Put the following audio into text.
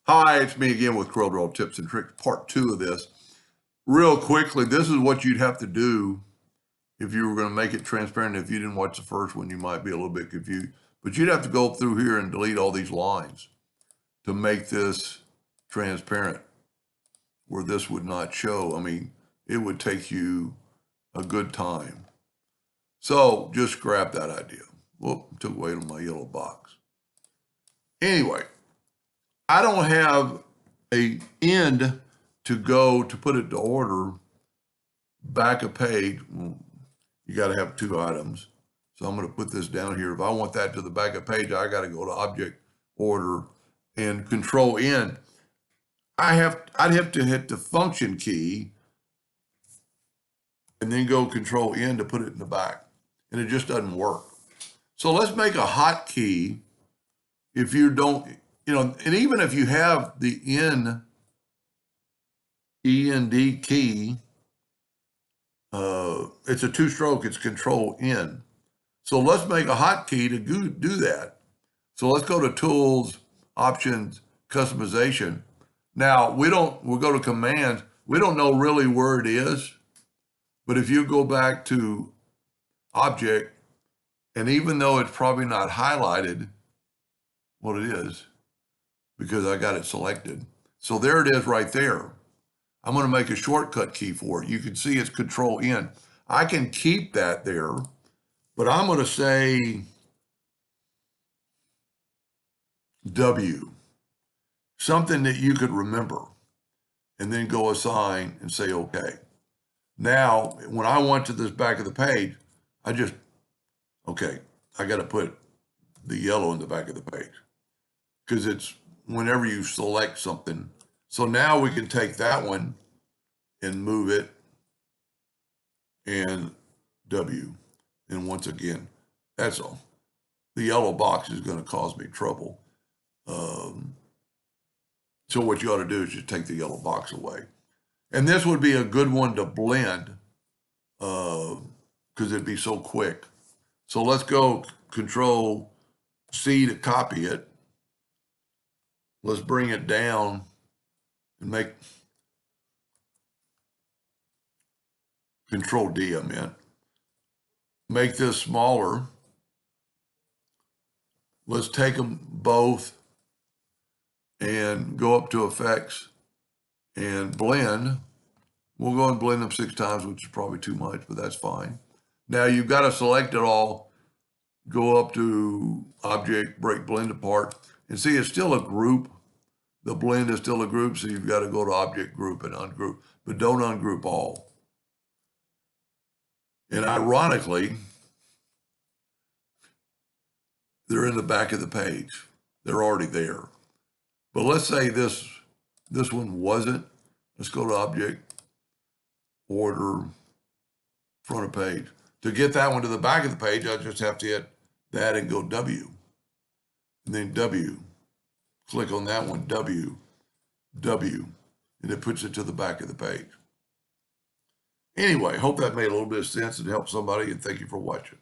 Hi, it's me again with Corel Tips and Tricks, part 2 of this. Real quickly, this is what you'd have to do if you were going to make it transparent. If you didn't watch the first one, you might be a little bit confused. But you'd have to go through here and delete all these lines to make this transparent, where this would not show. I mean, it would take you a good time. So just scrap that idea. Whoop, took away my yellow box. Anyway, I don't have a end to go to put it to order back a page. Well, you got to have two items. So I'm going to put this down here. If I want that to the back of page, I got to go to object order and control N. I'd have to hit the function key and then go control N to put it in the back. And it just doesn't work. So let's make a hotkey. If you don't, and even if you have the END key, it's a two-stroke, it's control N. So let's make a hotkey to do that. So let's go to tools, options, customization. Now we'll go to commands. We don't know really where it is, but if you go back to object, and even though it's probably not highlighted, what it is, because I got it selected. So there it is right there. I'm going to make a shortcut key for it. You can see it's control N. I can keep that there, but I'm going to say W, something that you could remember, and then go assign and say okay. Now, when I went to this back of the page, I got to put the yellow in the back of the page because it's whenever you select something. So now we can take that one and move it and W. And once again, that's all. The yellow box is going to cause me trouble. So what you ought to do is just take the yellow box away. And this would be a good one to blend because it'd be so quick. So let's go control C to copy it. Let's bring it down and make control D, make this smaller. Let's take them both and go up to effects and blend. We'll go and blend them 6 times, which is probably too much, but that's fine. Now you've got to select it all, go up to object, break blend apart, and see it's still a group. The blend is still a group, so you've got to go to object group and ungroup, but don't ungroup all. And ironically, they're in the back of the page. They're already there. But let's say this one wasn't. Let's go to object, order, front of page. To get that one to the back of the page, I just have to hit that and go W. And then W. Click on that one, W, and it puts it to the back of the page. Anyway, hope that made a little bit of sense and helped somebody, and thank you for watching.